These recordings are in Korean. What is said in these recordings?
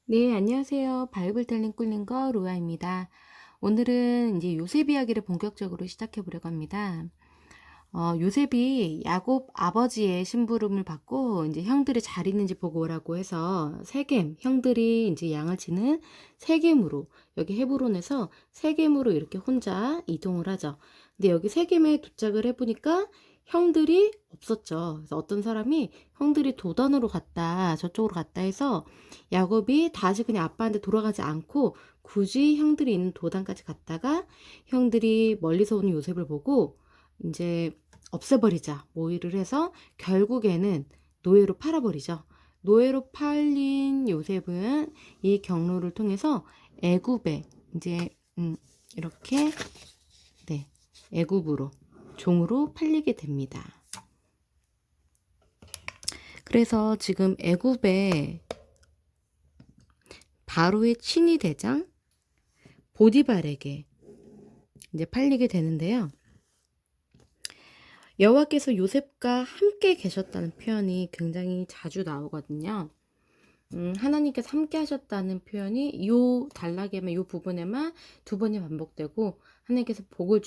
네, 안녕하세요. 바이블 텔링 꿀린 거 루아입니다. 오늘은 이제 요셉 이야기를 본격적으로 시작해 보려고 합니다. 요셉이 야곱 아버지의 심부름을 받고 이제 형들이 잘 있는지 보고 오라고 해서 세겜, 형들이 이제 양을 치는 세겜으로, 여기 헤브론에서 세겜으로 이렇게 혼자 이동을 하죠. 근데 여기 세겜에 도착을 해보니까 형들이 없었죠. 그래서 어떤 사람이 형들이 도단으로 갔다, 저쪽으로 갔다 해서 야곱이 다시 그냥 아빠한테 돌아가지 않고 굳이 형들이 있는 도단까지 갔다가 형들이 멀리서 오는 요셉을 보고 이제 없애버리자 모의를 해서 결국에는 노예로 팔아버리죠. 노예로 팔린 요셉은 이 경로를 통해서 애굽에 이제 이렇게 네, 애굽으로 종으로 팔리게 됩니다. 그래서 지금 애굽에 바로의 친위 대장 보디발에게 이제 팔리게 되는데요. 여호와께서 요셉과 함께 계셨다는 표현이 굉장히 자주 나오거든요. 하나님께서 함께 하셨다는 표현이 요 단락에만, 요 부분에만 두 번이 반복되고, 하나님께서 복을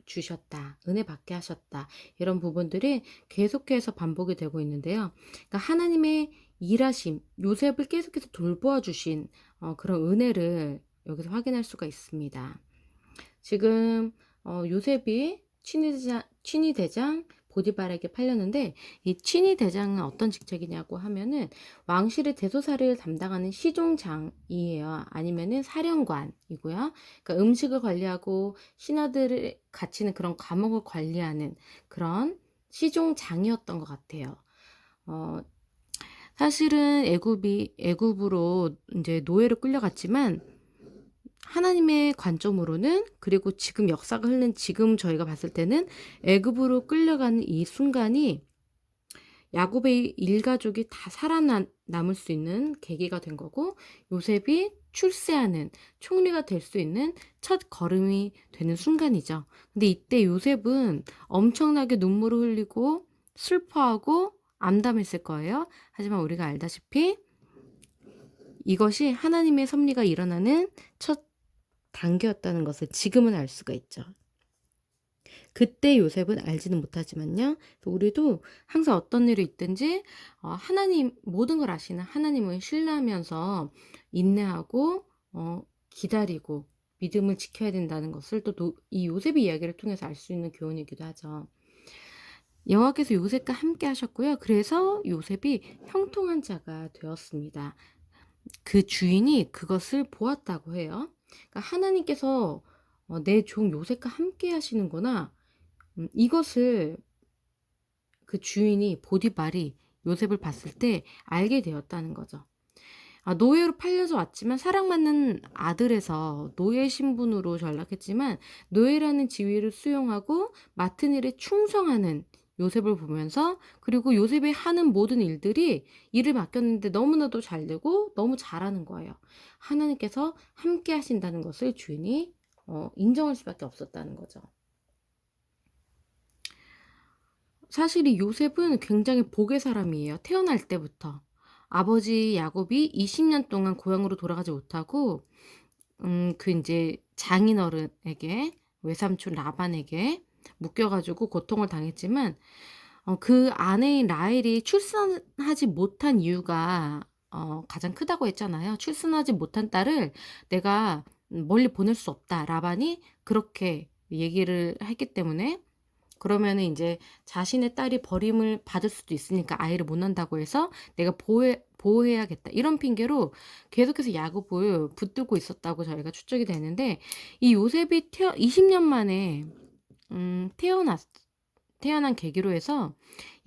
주셨다, 은혜 받게 하셨다, 이런 부분들이 계속해서 반복이 되고 있는데요. 그러니까 하나님의 일하심, 요셉을 계속해서 돌보아 주신 그런 은혜를 여기서 확인할 수가 있습니다. 지금 요셉이 친위 대장 보디발에게 팔렸는데, 이 친위 대장은 어떤 직책이냐고 하면은 왕실의 대소사를 담당하는 시종장이에요. 아니면은 사령관이고요. 그러니까 음식을 관리하고 신하들을 갇히는 그런 감옥을 관리하는 그런 시종장이었던 것 같아요. 어, 사실은 애굽으로 이제 노예로 끌려갔지만, 하나님의 관점으로는, 그리고 지금 역사가 흐른 지금 저희가 봤을 때는 애굽으로 끌려가는 이 순간이 야곱의 일가족이 다 살아남을 수 있는 계기가 된 거고, 요셉이 출세하는 총리가 될 수 있는 첫 걸음이 되는 순간이죠. 근데 이때 요셉은 엄청나게 눈물을 흘리고 슬퍼하고 암담했을 거예요. 하지만 우리가 알다시피 이것이 하나님의 섭리가 일어나는 첫 단계였다는 것을 지금은 알 수가 있죠. 그때 요셉은 알지는 못하지만요. 우리도 항상 어떤 일이 있든지 하나님, 모든 걸 아시는 하나님을 신뢰하면서 인내하고 기다리고 믿음을 지켜야 된다는 것을 또 이 요셉의 이야기를 통해서 알 수 있는 교훈이기도 하죠. 여호와께서 요셉과 함께 하셨고요. 그래서 요셉이 형통한 자가 되었습니다. 그 주인이 그것을 보았다고 해요. 그러니까 하나님께서 내 종 요셉과 함께 하시는구나. 이것을 그 주인이 보디발이 요셉을 봤을 때 알게 되었다는 거죠. 노예로 팔려서 왔지만 사랑받는 아들에서 노예 신분으로 전락했지만 노예라는 지위를 수용하고 맡은 일에 충성하는 요셉을 보면서, 그리고 요셉이 하는 모든 일들이 일을 맡겼는데 너무나도 잘 되고 너무 잘하는 거예요. 하나님께서 함께 하신다는 것을 주인이 인정할 수밖에 없었다는 거죠. 사실 이 요셉은 굉장히 복의 사람이에요. 태어날 때부터. 아버지 야곱이 20년 동안 고향으로 돌아가지 못하고 그 이제 장인어른에게, 외삼촌 라반에게 묶여가지고 고통을 당했지만, 그 아내인 라헬이 출산하지 못한 이유가 가장 크다고 했잖아요. 출산하지 못한 딸을 내가 멀리 보낼 수 없다. 라반이 그렇게 얘기를 했기 때문에, 그러면은 이제 자신의 딸이 버림을 받을 수도 있으니까 아이를 못 낳는다고 해서 내가 보호해야겠다, 이런 핑계로 계속해서 야곱을 붙들고 있었다고 저희가 추측이 되는데, 이 요셉이 20년 만에 태어난 계기로 해서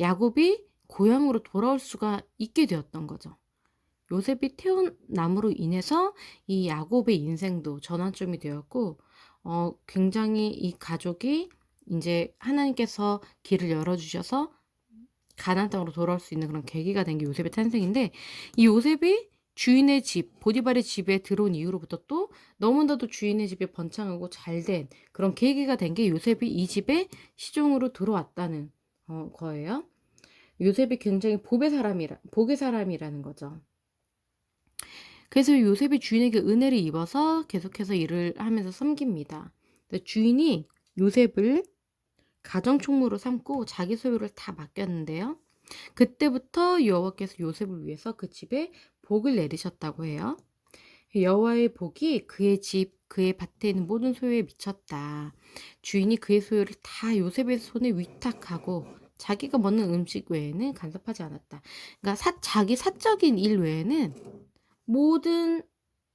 야곱이 고향으로 돌아올 수가 있게 되었던 거죠. 요셉이 태어남으로 인해서 이 야곱의 인생도 전환점이 되었고, 굉장히 이 가족이 이제 하나님께서 길을 열어주셔서 가나안 땅으로 돌아올 수 있는 그런 계기가 된 게 요셉의 탄생인데, 이 요셉이 주인의 집, 보디발의 집에 들어온 이후로부터 또 너무나도 주인의 집에 번창하고 잘된 그런 계기가 된 게 요셉이 이 집에 시종으로 들어왔다는 거예요. 요셉이 굉장히 복의 사람이라는 거죠. 그래서 요셉이 주인에게 은혜를 입어서 계속해서 일을 하면서 섬깁니다. 근데 주인이 요셉을 가정총무로 삼고 자기 소유를 다 맡겼는데요. 그때부터 여호와께서 요셉을 위해서 그 집에 복을 내리셨다고 해요. 여호와의 복이 그의 집, 그의 밭에 있는 모든 소유에 미쳤다. 주인이 그의 소유를 다 요셉의 손에 위탁하고 자기가 먹는 음식 외에는 간섭하지 않았다. 그러니까 자기 사적인 일 외에는 모든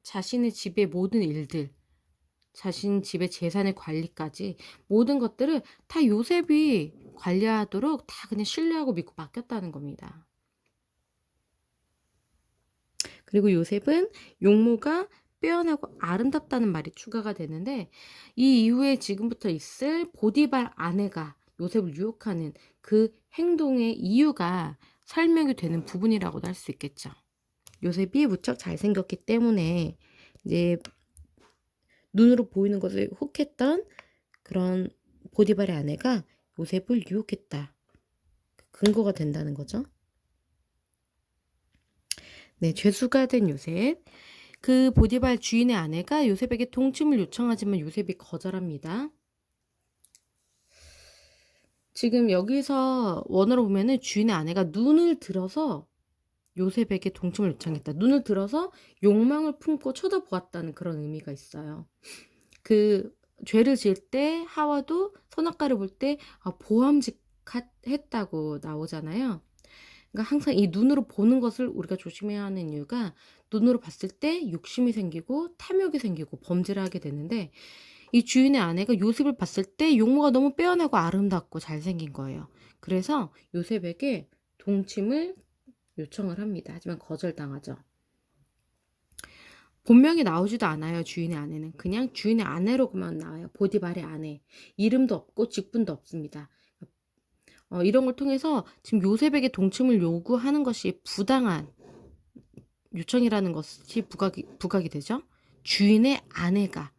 자신의 집의 모든 일들, 자신 집의 재산의 관리까지 모든 것들을 다 요셉이 관리하도록 다 그냥 신뢰하고 믿고 맡겼다는 겁니다. 그리고 요셉은 용모가 빼어나고 아름답다는 말이 추가가 되는데 이 이후에 지금부터 있을 보디발 아내가 요셉을 유혹하는 그 행동의 이유가 설명이 되는 부분이라고도 할 수 있겠죠. 요셉이 무척 잘생겼기 때문에 이제 눈으로 보이는 것을 혹했던 그런 보디발의 아내가 요셉을 유혹했다. 근거가 된다는 거죠. 네, 죄수가 된 요셉. 그 보디발 주인의 아내가 요셉에게 동침을 요청하지만 요셉이 거절합니다. 지금 여기서 원어로 보면은 주인의 아내가 눈을 들어서 요셉에게 동침을 요청했다. 눈을 들어서 욕망을 품고 쳐다보았다는 그런 의미가 있어요. 그 죄를 지을 때 하와도 선악과를 볼 때 보암직했다고 나오잖아요. 그러니까 항상 이 눈으로 보는 것을 우리가 조심해야 하는 이유가 눈으로 봤을 때 욕심이 생기고 탐욕이 생기고 범죄를 하게 되는데 이 주인의 아내가 요셉을 봤을 때 용모가 너무 빼어나고 아름답고 잘생긴 거예요. 그래서 요셉에게 동침을 요청을 합니다. 하지만 거절당하죠. 본명이 나오지도 않아요. 주인의 아내는. 그냥 주인의 아내로만 나와요. 보디발의 아내. 이름도 없고 직분도 없습니다. 이런 걸 통해서 지금 요셉에게 동침을 요구하는 것이 부당한 요청이라는 것이 부각이 되죠. 주인의 아내가,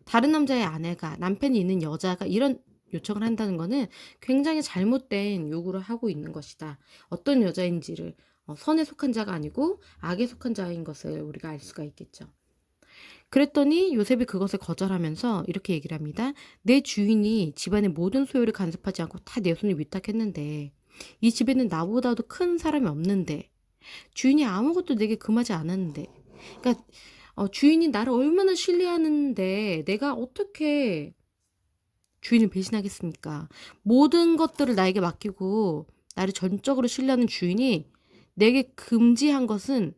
다른 남자의 아내가, 남편이 있는 여자가 이런 요청을 한다는 것은 굉장히 잘못된 요구를 하고 있는 것이다. 어떤 여자인지를 선에 속한 자가 아니고 악에 속한 자인 것을 우리가 알 수가 있겠죠. 그랬더니 요셉이 그것을 거절하면서 이렇게 얘기를 합니다. 내 주인이 집안의 모든 소유를 간섭하지 않고 다 내 손에 위탁했는데 이 집에는 나보다도 큰 사람이 없는데 주인이 아무것도 내게 금하지 않았는데 그러니까 주인이 나를 얼마나 신뢰하는데 내가 어떻게 주인을 배신하겠습니까? 모든 것들을 나에게 맡기고 나를 전적으로 신뢰하는 주인이 내게 금지한 것은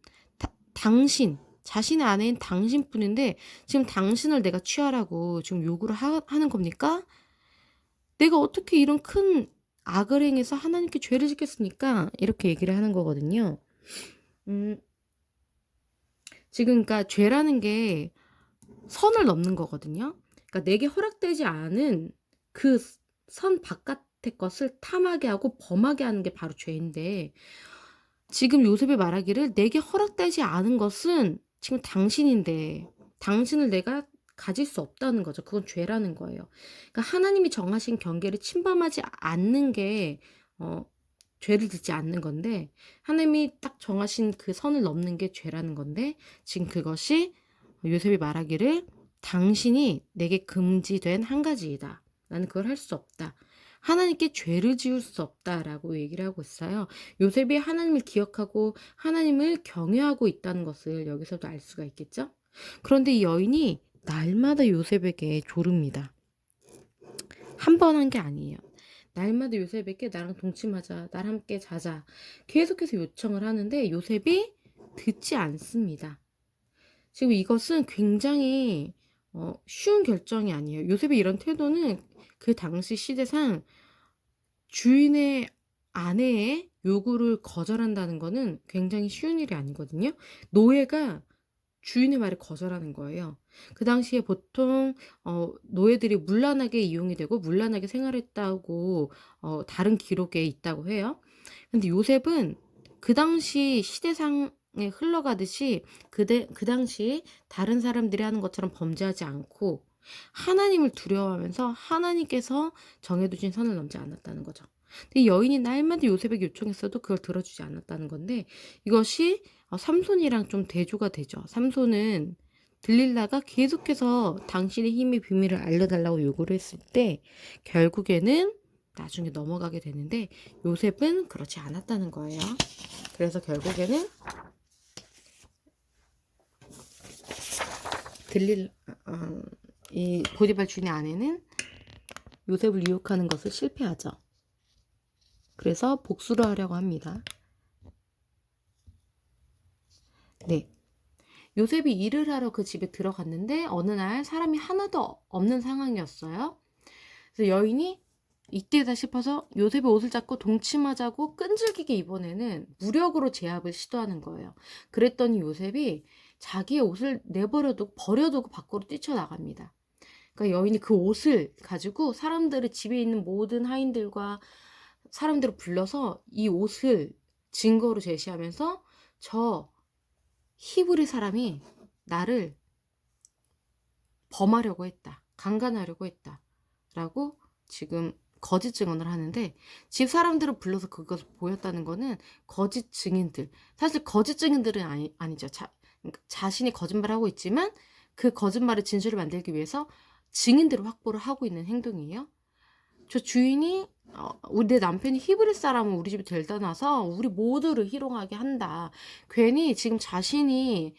당신, 자신의 아내인 당신뿐인데 지금 당신을 내가 취하라고 지금 요구를 하는 겁니까? 내가 어떻게 이런 큰 악을 행해서 하나님께 죄를 짓겠습니까? 이렇게 얘기를 하는 거거든요. 지금 그러니까 죄라는 게 선을 넘는 거거든요. 그러니까 내게 허락되지 않은 그 선 바깥의 것을 탐하게 하고 범하게 하는 게 바로 죄인데 지금 요셉이 말하기를 내게 허락되지 않은 것은 지금 당신인데 당신을 내가 가질 수 없다는 거죠. 그건 죄라는 거예요. 그러니까 하나님이 정하신 경계를 침범하지 않는 게 죄를 짓지 않는 건데 하나님이 딱 정하신 그 선을 넘는 게 죄라는 건데 지금 그것이 요셉이 말하기를 당신이 내게 금지된 한 가지이다. 나는 그걸 할 수 없다. 하나님께 죄를 지을 수 없다라고 얘기를 하고 있어요. 요셉이 하나님을 기억하고 하나님을 경외하고 있다는 것을 여기서도 알 수가 있겠죠? 그런데 이 여인이 날마다 요셉에게 조릅니다. 한 번 한 게 아니에요. 날마다 요셉에게 나랑 동침하자, 나랑 함께 자자 계속해서 요청을 하는데 요셉이 듣지 않습니다. 지금 이것은 굉장히 쉬운 결정이 아니에요. 요셉의 이런 태도는 그 당시 시대상 주인의 아내의 요구를 거절한다는 거는 굉장히 쉬운 일이 아니거든요. 노예가 주인의 말을 거절하는 거예요. 그 당시에 보통 노예들이 문란하게 이용이 되고 문란하게 생활했다고 다른 기록에 있다고 해요. 근데 요셉은 그 당시 시대상에 흘러가듯이 그 당시 다른 사람들이 하는 것처럼 범죄하지 않고 하나님을 두려워하면서 하나님께서 정해두신 선을 넘지 않았다는 거죠. 근데 여인이 날마다 요셉에게 요청했어도 그걸 들어주지 않았다는 건데 이것이 삼손이랑 좀 대조가 되죠. 삼손은 들릴라가 계속해서 당신의 힘의 비밀을 알려달라고 요구를 했을 때 결국에는 나중에 넘어가게 되는데 요셉은 그렇지 않았다는 거예요. 그래서 결국에는 이 보디발 주인의 아내는 요셉을 유혹하는 것을 실패하죠. 그래서 복수를 하려고 합니다. 네. 요셉이 일을 하러 그 집에 들어갔는데 어느 날 사람이 하나도 없는 상황이었어요. 그래서 여인이 이때다 싶어서 요셉의 옷을 잡고 동침하자고 끈질기게 이번에는 무력으로 제압을 시도하는 거예요. 그랬더니 요셉이 자기의 옷을 버려두고 밖으로 뛰쳐나갑니다. 그러니까 여인이 그 옷을 가지고 사람들의 집에 있는 모든 하인들과 사람들을 불러서 이 옷을 증거로 제시하면서 저 히브리 사람이 나를 범하려고 했다. 강간하려고 했다. 라고 지금 거짓 증언을 하는데 집 사람들을 불러서 그것을 보였다는 거는 거짓 증인들. 사실 거짓 증인들은 아니죠. 자신이 거짓말을 하고 있지만 그 거짓말의 진술을 만들기 위해서 증인들을 확보를 하고 있는 행동이에요. 저 주인이 내 남편이 히브리 사람을 우리 집에 데려다 놔서 우리 모두를 희롱하게 한다. 괜히 지금 자신이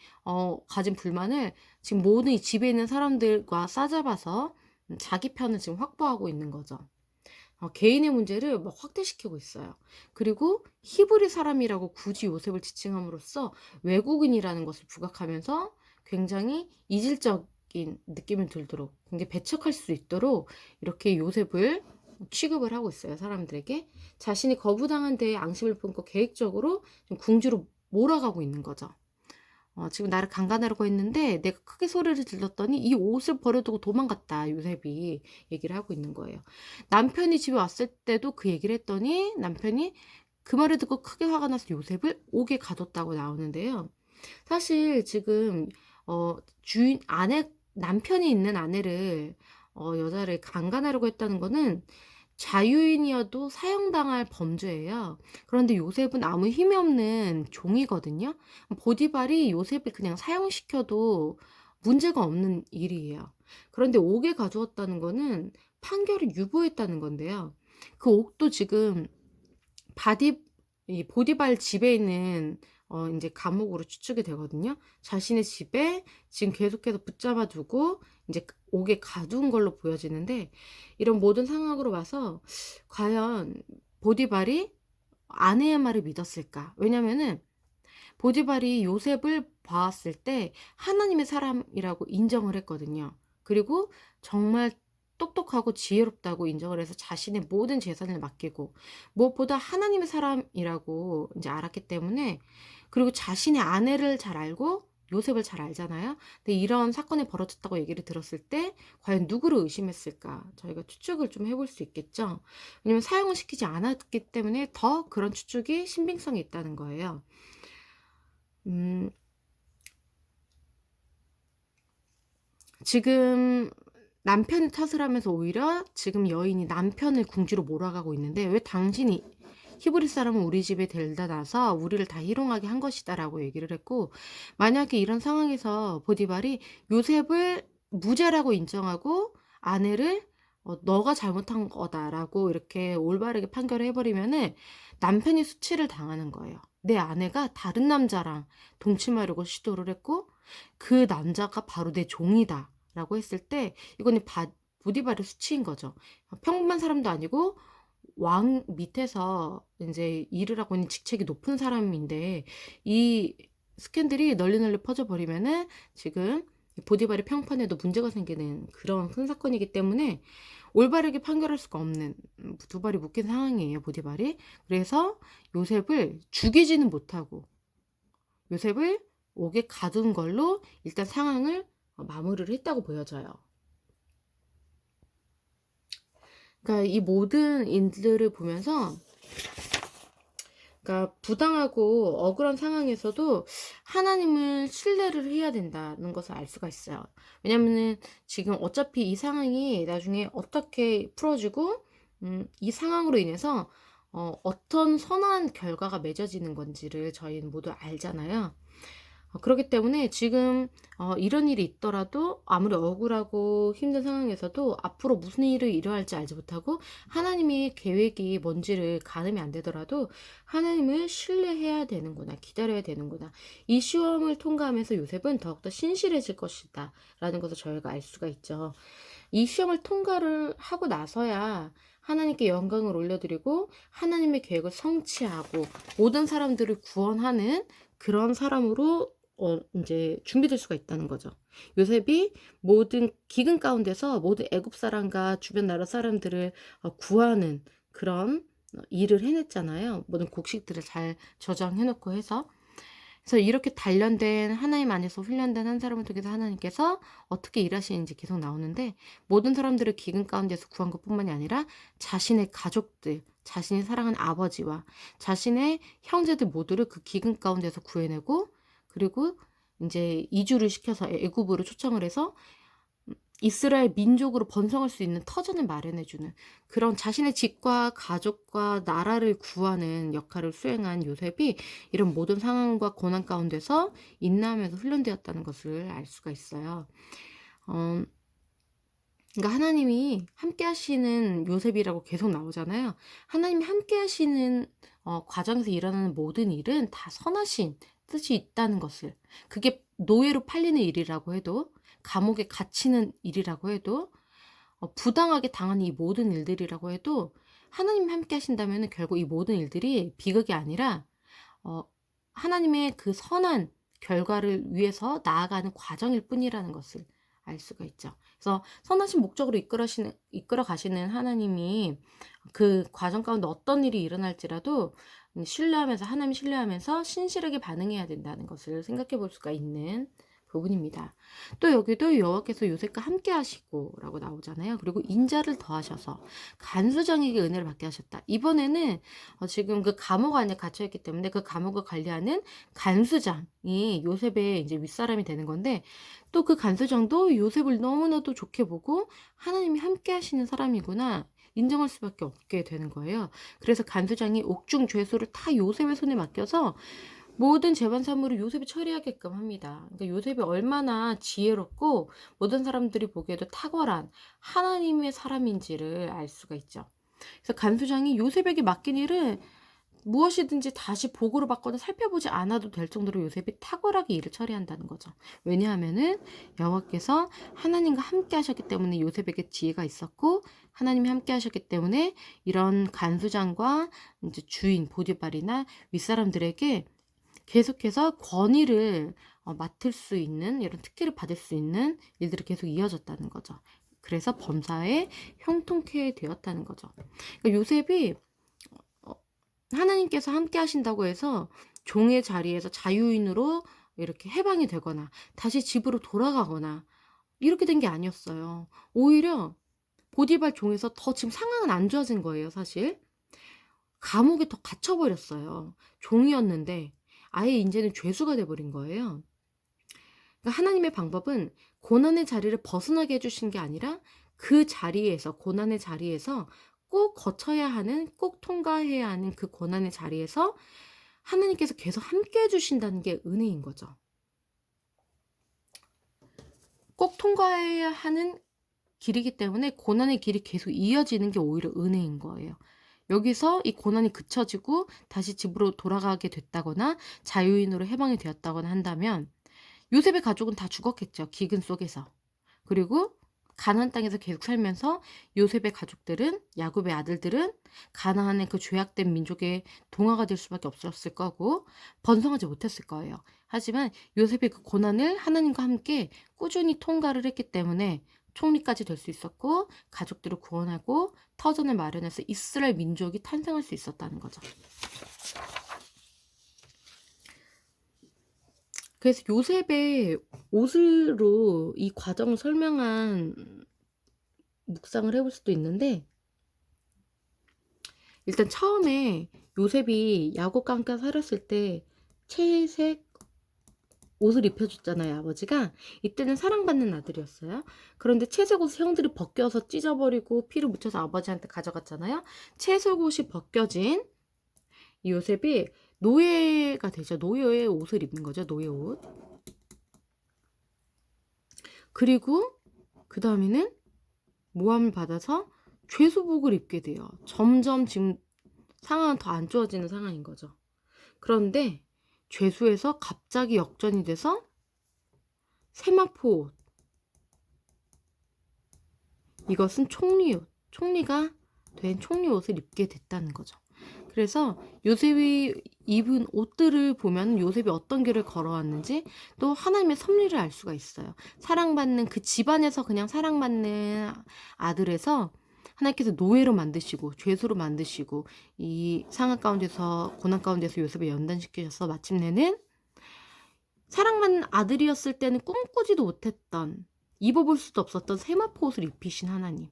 가진 불만을 지금 모든 이 집에 있는 사람들과 싸잡아서 자기 편을 지금 확보하고 있는 거죠. 개인의 문제를 막 확대시키고 있어요. 그리고 히브리 사람이라고 굳이 요셉을 지칭함으로써 외국인이라는 것을 부각하면서 굉장히 이질적인 느낌이 들도록 굉장히 배척할 수 있도록 이렇게 요셉을 취급을 하고 있어요. 사람들에게. 자신이 거부당한 데에 앙심을 품고 계획적으로 좀 궁지로 몰아가고 있는 거죠. 지금 나를 강간하려고 했는데 내가 크게 소리를 질렀더니 이 옷을 버려두고 도망갔다. 요셉이 얘기를 하고 있는 거예요. 남편이 집에 왔을 때도 그 얘기를 했더니 남편이 그 말을 듣고 크게 화가 나서 요셉을 옥에 가뒀다고 나오는데요. 사실 지금 남편이 있는 아내를 여자를 강간하려고 했다는 거는 자유인이어도 사형당할 범죄예요. 그런데 요셉은 아무 힘이 없는 종이거든요. 보디발이 요셉을 그냥 사형시켜도 문제가 없는 일이에요. 그런데 옥에 가두었다는 거는 판결을 유보했다는 건데요. 그 옥도 지금 이 보디발 집에 있는 이제 감옥으로 추측이 되거든요. 자신의 집에 지금 계속해서 붙잡아 두고 이제 옥에 가둔 걸로 보여지는데 이런 모든 상황으로 봐서 과연 보디발이 아내의 말을 믿었을까? 왜냐면은 보디발이 요셉을 봤을 때 하나님의 사람이라고 인정을 했거든요. 그리고 정말 똑똑하고 지혜롭다고 인정을 해서 자신의 모든 재산을 맡기고 무엇보다 하나님의 사람이라고 이제 알았기 때문에 그리고 자신의 아내를 잘 알고 요셉을 잘 알잖아요. 근데 이런 사건이 벌어졌다고 얘기를 들었을 때 과연 누구를 의심했을까? 저희가 추측을 좀 해볼 수 있겠죠. 왜냐면 사용을 시키지 않았기 때문에 더 그런 추측이 신빙성이 있다는 거예요. 지금 남편이 탓을 하면서 오히려 지금 여인이 남편을 궁지로 몰아가고 있는데 왜 당신이 히브리 사람은 우리 집에 데려다 놔서 우리를 다 희롱하게 한 것이다 라고 얘기를 했고 만약에 이런 상황에서 보디발이 요셉을 무죄라고 인정하고 아내를 너가 잘못한 거다라고 이렇게 올바르게 판결을 해버리면은 남편이 수치를 당하는 거예요. 내 아내가 다른 남자랑 동침하려고 시도를 했고 그 남자가 바로 내 종이다 라고 했을 때 이거는 보디발의 수치인 거죠. 평범한 사람도 아니고 왕 밑에서 이제 일을 하고 있는 직책이 높은 사람인데 이 스캔들이 널리 퍼져버리면은 지금 보디발의 평판에도 문제가 생기는 그런 큰 사건이기 때문에 올바르게 판결할 수가 없는 두 발이 묶인 상황이에요. 보디발이. 그래서 요셉을 죽이지는 못하고 요셉을 옥에 가둔 걸로 일단 상황을 마무리를 했다고 보여져요. 그러니까 이 모든 인들을 보면서 그러니까 부당하고 억울한 상황에서도 하나님을 신뢰를 해야 된다는 것을 알 수가 있어요. 왜냐면은 지금 어차피 이 상황이 나중에 어떻게 풀어지고 이 상황으로 인해서 어떤 선한 결과가 맺어지는 건지를 저희는 모두 알잖아요. 그렇기 때문에 지금 이런 일이 있더라도 아무리 억울하고 힘든 상황에서도 앞으로 무슨 일을 일어날지 알지 못하고 하나님의 계획이 뭔지를 가늠이 안 되더라도 하나님을 신뢰해야 되는구나, 기다려야 되는구나. 이 시험을 통과하면서 요셉은 더욱더 신실해질 것이다 라는 것을 저희가 알 수가 있죠. 이 시험을 통과를 하고 나서야 하나님께 영광을 올려드리고 하나님의 계획을 성취하고 모든 사람들을 구원하는 그런 사람으로 이제 준비될 수가 있다는 거죠. 요셉이 모든 기근 가운데서 모든 애굽 사람과 주변 나라 사람들을 구하는 그런 일을 해냈잖아요. 모든 곡식들을 잘 저장해놓고 해서. 그래서 이렇게 단련된 하나님 안에서 훈련된 한 사람을 통해서 하나님께서 어떻게 일하시는지 계속 나오는데 모든 사람들을 기근 가운데서 구한 것뿐만이 아니라 자신의 가족들, 자신이 사랑하는 아버지와 자신의 형제들 모두를 그 기근 가운데서 구해내고 그리고 이제 이주를 시켜서 애굽으로 초청을 해서 이스라엘 민족으로 번성할 수 있는 터전을 마련해주는 그런 자신의 집과 가족과 나라를 구하는 역할을 수행한 요셉이 이런 모든 상황과 고난 가운데서 인내하면서 훈련되었다는 것을 알 수가 있어요. 어, 그러니까 하나님이 함께 하시는 요셉이라고 계속 나오잖아요. 하나님이 함께 하시는 과정에서 일어나는 모든 일은 다 선하신 뜻이 있다는 것을, 그게 노예로 팔리는 일이라고 해도 감옥에 갇히는 일이라고 해도 부당하게 당하는 이 모든 일들이라고 해도 하나님이 함께 하신다면 결국 이 모든 일들이 비극이 아니라 어, 하나님의 그 선한 결과를 위해서 나아가는 과정일 뿐이라는 것을 알 수가 있죠. 그래서 선하신 목적으로 이끌어 가시는 하나님이 그 과정 가운데 어떤 일이 일어날지라도 신뢰하면서 하나님 신뢰하면서 신실하게 반응해야 된다는 것을 생각해 볼 수가 있는 부분입니다. 또 여기도 여호와께서 요셉과 함께 하시고라고 나오잖아요. 그리고 인자를 더하셔서 간수장에게 은혜를 받게 하셨다. 이번에는 지금 그 감옥 안에 갇혀 있기 때문에 그 감옥을 관리하는 간수장이 요셉의 이제 윗사람이 되는 건데 또 그 간수장도 요셉을 너무나도 좋게 보고 하나님이 함께 하시는 사람이구나 인정할 수밖에 없게 되는 거예요. 그래서 간수장이 옥중 죄수를 다 요셉의 손에 맡겨서 모든 재반 사물을 요셉이 처리하게끔 합니다. 그러니까 요셉이 얼마나 지혜롭고 모든 사람들이 보기에도 탁월한 하나님의 사람인지를 알 수가 있죠. 그래서 간수장이 요셉에게 맡긴 일은 무엇이든지 다시 보고를 받거나 살펴보지 않아도 될 정도로 요셉이 탁월하게 일을 처리한다는 거죠. 왜냐하면은 여호와께서 하나님과 함께 하셨기 때문에 요셉에게 지혜가 있었고 하나님이 함께 하셨기 때문에 이런 간수장과 이제 주인 보디발이나 윗사람들에게 계속해서 권위를 맡을 수 있는 이런 특기를 받을 수 있는 일들이 계속 이어졌다는 거죠. 그래서 범사에 형통케 되었다는 거죠. 그러니까 요셉이 하나님께서 함께 하신다고 해서 종의 자리에서 자유인으로 이렇게 해방이 되거나 다시 집으로 돌아가거나 이렇게 된 게 아니었어요. 오히려 보디발 종에서 더 지금 상황은 안 좋아진 거예요, 사실. 감옥에 더 갇혀버렸어요. 종이었는데 아예 이제는 죄수가 돼버린 거예요. 그러니까 하나님의 방법은 고난의 자리를 벗어나게 해주신 게 아니라 그 자리에서, 고난의 자리에서 꼭 거쳐야 하는, 꼭 통과해야 하는 그 고난의 자리에서 하나님께서 계속 함께 해주신다는 게 은혜인 거죠. 꼭 통과해야 하는 길이기 때문에 고난의 길이 계속 이어지는 게 오히려 은혜인 거예요. 여기서 이 고난이 그쳐지고 다시 집으로 돌아가게 됐다거나 자유인으로 해방이 되었다거나 한다면 요셉의 가족은 다 죽었겠죠. 기근 속에서. 그리고 가나안 땅에서 계속 살면서 요셉의 가족들은, 야곱의 아들들은 가나안의 그 죄악된 민족의 동화가 될 수밖에 없었을 거고 번성하지 못했을 거예요. 하지만 요셉의 그 고난을 하나님과 함께 꾸준히 통과를 했기 때문에 총리까지 될 수 있었고 가족들을 구원하고 터전을 마련해서 이스라엘 민족이 탄생할 수 있었다는 거죠. 그래서 요셉의 옷으로 이 과정을 설명한 묵상을 해볼 수도 있는데 일단 처음에 요셉이 야곱과 함께 살았을 때 채색 옷을 입혀줬잖아요, 아버지가. 이때는 사랑받는 아들이었어요. 그런데 채색 옷을 형들이 벗겨서 찢어버리고 피를 묻혀서 아버지한테 가져갔잖아요. 채색 옷이 벗겨진 이 요셉이 노예가 되죠. 노예의 옷을 입는 거죠, 노예 옷. 그리고 그 다음에는 모함을 받아서 죄수복을 입게 돼요. 점점 지금 상황은 더 안 좋아지는 상황인 거죠. 그런데 죄수에서 갑자기 역전이 돼서 세마포 옷. 이것은 총리 옷. 총리가 된 총리 옷을 입게 됐다는 거죠. 그래서 요셉이 입은 옷들을 보면 요셉이 어떤 길을 걸어왔는지 또 하나님의 섭리를 알 수가 있어요. 사랑받는 그 집안에서 그냥 사랑받는 아들에서 하나님께서 노예로 만드시고 죄수로 만드시고 이 상한 가운데서 고난 가운데서 요셉을 연단시키셔서 마침내는 사랑받는 아들이었을 때는 꿈꾸지도 못했던 입어볼 수도 없었던 세마포 옷을 입히신 하나님,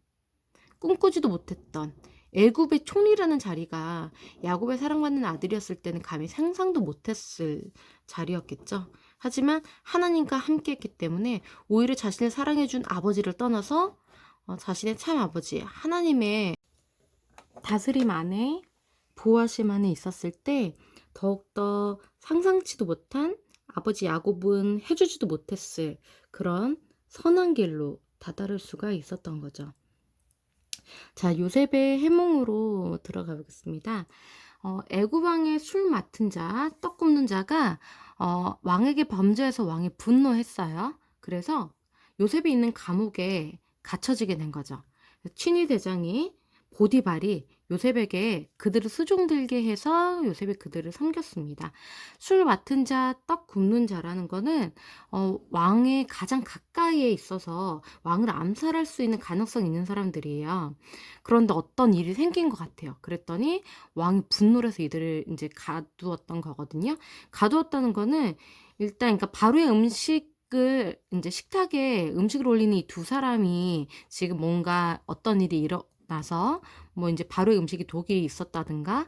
꿈꾸지도 못했던 애굽의 총리라는 자리가 야곱의 사랑받는 아들이었을 때는 감히 상상도 못했을 자리였겠죠. 하지만 하나님과 함께했기 때문에 오히려 자신을 사랑해준 아버지를 떠나서 자신의 참 아버지 하나님의 다스림 안에 보호하심 안에 있었을 때 더욱더 상상치도 못한 아버지 야곱은 해주지도 못했을 그런 선한 길로 다다를 수가 있었던 거죠. 자, 요셉의 해몽으로 들어가 보겠습니다. 애굽 왕의 술 맡은 자, 떡 굽는 자가 왕에게 범죄해서 왕이 분노했어요. 그래서 요셉이 있는 감옥에 갇혀지게 된 거죠. 친위 대장이 보디발이 요셉에게 그들을 수종들게 해서 요셉이 그들을 섬겼습니다. 술 맡은 자, 떡 굽는 자라는 거는 왕의 가장 가까이에 있어서 왕을 암살할 수 있는 가능성이 있는 사람들이에요. 그런데 어떤 일이 생긴 것 같아요. 그랬더니 왕이 분노를 해서 이들을 이제 가두었던 거거든요. 가두었다는 거는 일단 그러니까 바로의 음식을 이제 식탁에 음식을 올리는 이 두 사람이 지금 뭔가 어떤 일이 일어나서 뭐 이제 바로의 음식이 독이 있었다든가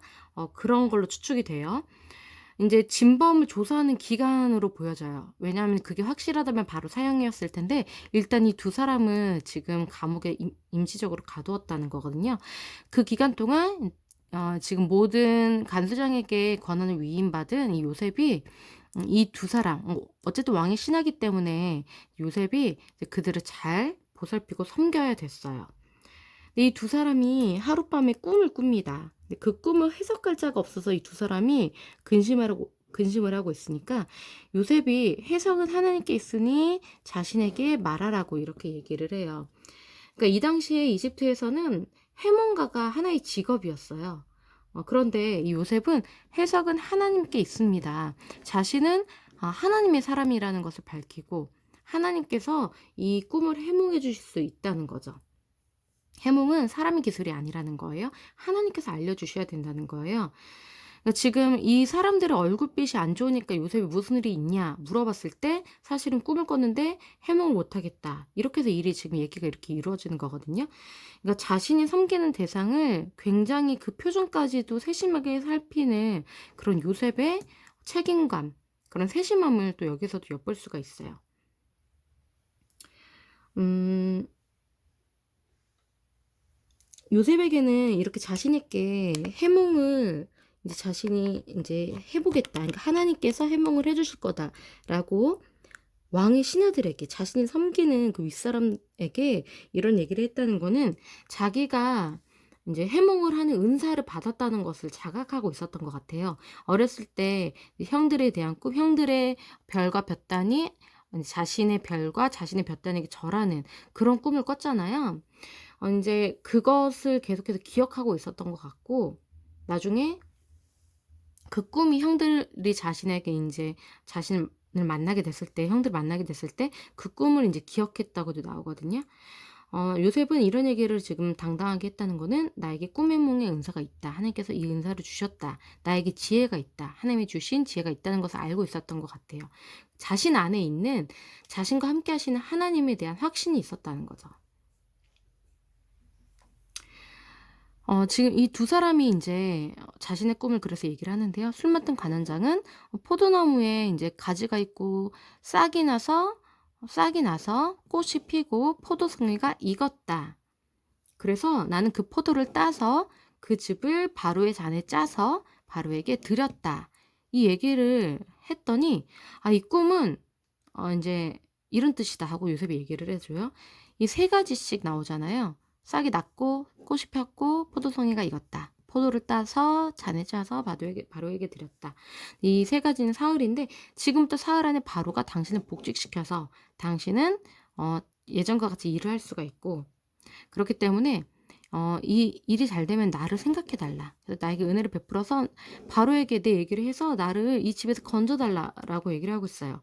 그런 걸로 추측이 돼요. 이제 진범을 조사하는 기간으로 보여져요. 왜냐하면 그게 확실하다면 바로 사형이었을 텐데 일단 이 두 사람을 지금 감옥에 임시적으로 가두었다는 거거든요. 그 기간 동안 지금 모든 간수장에게 권한을 위임받은 이 요셉이 이 두 사람 어쨌든 왕의 신하기 때문에 요셉이 이제 그들을 잘 보살피고 섬겨야 됐어요. 이 두 사람이 하룻밤에 꿈을 꿉니다. 그 꿈을 해석할 자가 없어서 이 두 사람이 근심을 하고 있으니까 요셉이 해석은 하나님께 있으니 자신에게 말하라고 이렇게 얘기를 해요. 그러니까 이 당시에 이집트에서는 해몽가가 하나의 직업이었어요. 그런데 이 요셉은 해석은 하나님께 있습니다. 자신은 하나님의 사람이라는 것을 밝히고 하나님께서 이 꿈을 해몽해 주실 수 있다는 거죠. 해몽은 사람의 기술이 아니라는 거예요. 하나님께서 알려주셔야 된다는 거예요. 그러니까 지금 이 사람들의 얼굴빛이 안 좋으니까 요셉이 무슨 일이 있냐 물어봤을 때 사실은 꿈을 꿨는데 해몽을 못하겠다. 이렇게 해서 일이 지금 얘기가 이렇게 이루어지는 거거든요. 그러니까 자신이 섬기는 대상을 굉장히 그 표정까지도 세심하게 살피는 그런 요셉의 책임감, 그런 세심함을 또 여기서도 엿볼 수가 있어요. 요셉에게는 이렇게 자신 있게 해몽을 이제 자신이 이제 해보겠다. 그러니까 하나님께서 해몽을 해주실 거다라고 왕의 신하들에게 자신이 섬기는 그 윗사람에게 이런 얘기를 했다는 거는 자기가 이제 해몽을 하는 은사를 받았다는 것을 자각하고 있었던 것 같아요. 어렸을 때 형들에 대한 꿈, 형들의 별과 볕단이 자신의 별과 자신의 볕단에게 절하는 그런 꿈을 꿨잖아요. 이제 그것을 계속해서 기억하고 있었던 것 같고 나중에 그 꿈이 형들이 자신에게 이제 자신을 만나게 됐을 때 형들 만나게 됐을 때 그 꿈을 이제 기억했다고도 나오거든요. 요셉은 이런 얘기를 지금 당당하게 했다는 거는 나에게 꿈의 몽의 은사가 있다. 하나님께서 이 은사를 주셨다. 나에게 지혜가 있다. 하나님이 주신 지혜가 있다는 것을 알고 있었던 것 같아요. 자신 안에 있는 자신과 함께 하시는 하나님에 대한 확신이 있었다는 거죠. 지금 이 두 사람이 인제 자신의 꿈을 그래서 얘기를 하는데요. 술 맡은 관원장은 포도나무에 인제 가지가 있고 싹이 나서 꽃이 피고 포도송이가 익었다. 그래서 나는 그 포도를 따서 그 즙을 바로의 잔에 짜서 바로에게 드렸다. 이 얘기를 했더니 이 꿈은 인제 이런 뜻이다 하고 요셉이 얘기를 해 줘요. 이 세 가지씩 나오잖아요. 싹이 났고 꽃이 폈고 포도송이가 익었다. 포도를 따서 잔에 짜서 바로에게 드렸다. 이 세 가지는 사흘인데 지금부터 사흘 안에 바로가 당신을 복직시켜서 당신은 예전과 같이 일을 할 수가 있고 그렇기 때문에 이 일이 잘 되면 나를 생각해 달라. 그래서 나에게 은혜를 베풀어서 바로에게 내 얘기를 해서 나를 이 집에서 건져 달라라고 얘기를 하고 있어요.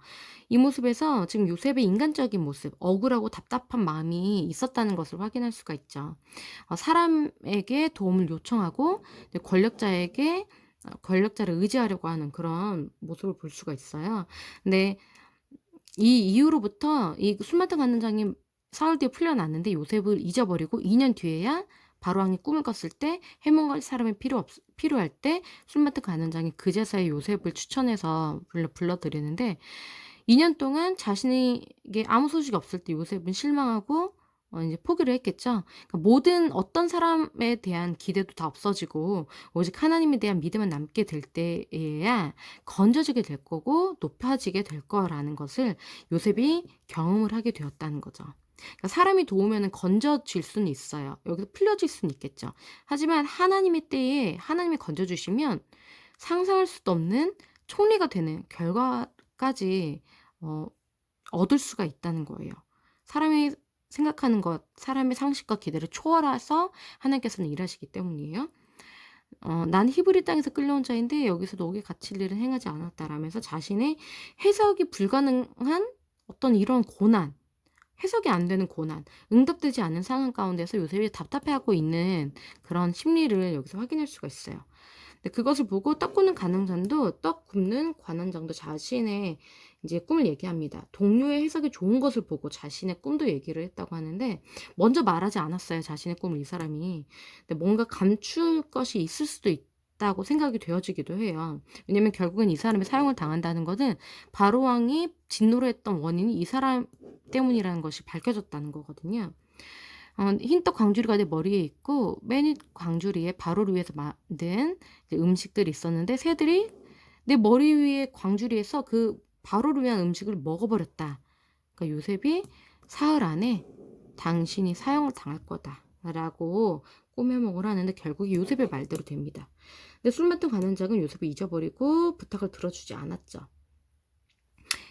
이 모습에서 지금 요셉의 인간적인 모습, 억울하고 답답한 마음이 있었다는 것을 확인할 수가 있죠. 사람에게 도움을 요청하고 이제 권력자를 의지하려고 하는 그런 모습을 볼 수가 있어요. 근데 이 이후로부터 이 술 맡은 관원장이 사흘 뒤에 풀려났는데 요셉을 잊어버리고 2년 뒤에야 바로왕이 꿈을 꿨을 때 해몽할 사람이 필요할 때 술 맡은 관원장이 그제서야 요셉을 추천해서 불러들이는데 2년 동안 자신에게 아무 소식이 없을 때 요셉은 실망하고 인제 포기를 했겠죠. 그러니까 모든 어떤 사람에 대한 기대도 다 없어지고 오직 하나님에 대한 믿음만 남게 될 때에야 건져지게 될 거고 높아지게 될 거라는 것을 요셉이 경험을 하게 되었다는 거죠. 그러니까 사람이 도우면은 건져질 수는 있어요. 여기서 풀려질 수는 있겠죠. 하지만 하나님의 때에 하나님이 건져 주시면 상상할 수도 없는 총리가 되는 결과까지 어 얻을 수가 있다는 거예요. 사람이 생각하는 것, 사람의 상식과 기대를 초월해서 하나님께서는 일하시기 때문이에요. "난 히브리 땅에서 끌려온 자인데 여기서 옥에 갇힐 일은 행하지 않았다."라면서 자신의 해석이 불가능한 어떤 이런 고난, 해석이 안 되는 고난, 응답되지 않는 상황 가운데서 요셉이 답답해하고 있는 그런 심리를 여기서 확인할 수가 있어요. 근데 그것을 보고 떡 굽는 관원장도 자신의 이제 꿈을 얘기합니다. 동료의 해석이 좋은 것을 보고 자신의 꿈도 얘기를 했다고 하는데 먼저 말하지 않았어요, 자신의 꿈을 이 사람이. 근데 뭔가 감출 것이 있을 수도 있다고 생각이 되어지기도 해요. 왜냐면 결국엔 이 사람이 사형을 당한다는 것은 바로 왕이 진노를 했던 원인이 이 사람 때문이라는 것이 밝혀졌다는 거거든요. 흰떡 광주리가 내 머리에 있고 맨 윗 광주리에 바로를 위해서 만든 이제 음식들이 있었는데 새들이 내 머리 위에 광주리에서 그 바로를 위한 음식을 먹어버렸다. 그러니까 요셉이 사흘 안에 당신이 사형을 당할 거다라고 꼬매먹을 하는데 결국 요셉의 말대로 됩니다. 근데 술 맡은 관원장은 요셉을 잊어버리고 부탁을 들어주지 않았죠.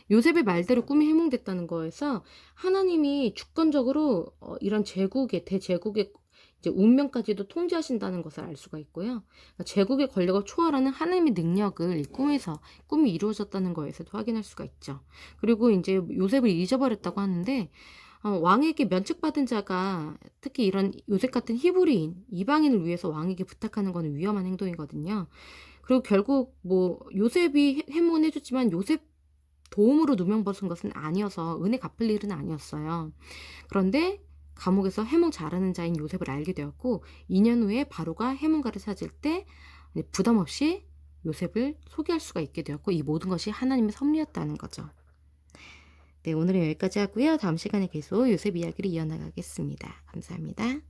요셉의 말대로 꿈이 해몽됐다는 거에서 하나님이 주권적으로 이런 대제국의 이제 운명까지도 통제하신다는 것을 알 수가 있고요. 그러니까 제국의 권력을 초월하는 하나님의 능력을 이 꿈이 이루어졌다는 거에서도 확인할 수가 있죠. 그리고 이제 요셉을 잊어버렸다고 하는데 왕에게 면책받은 자가 특히 이런 요셉 같은 히브리인, 이방인을 위해서 왕에게 부탁하는 것은 위험한 행동이거든요. 그리고 결국 뭐 요셉이 해몽은 해줬지만 요셉 도움으로 누명 벗은 것은 아니어서 은혜 갚을 일은 아니었어요. 그런데 감옥에서 해몽 잘하는 자인 요셉을 알게 되었고 2년 후에 바로가 해몽가를 찾을 때 부담 없이 요셉을 소개할 수가 있게 되었고 이 모든 것이 하나님의 섭리였다는 거죠. 네, 오늘은 여기까지 하고요. 다음 시간에 계속 요셉 이야기를 이어나가겠습니다. 감사합니다.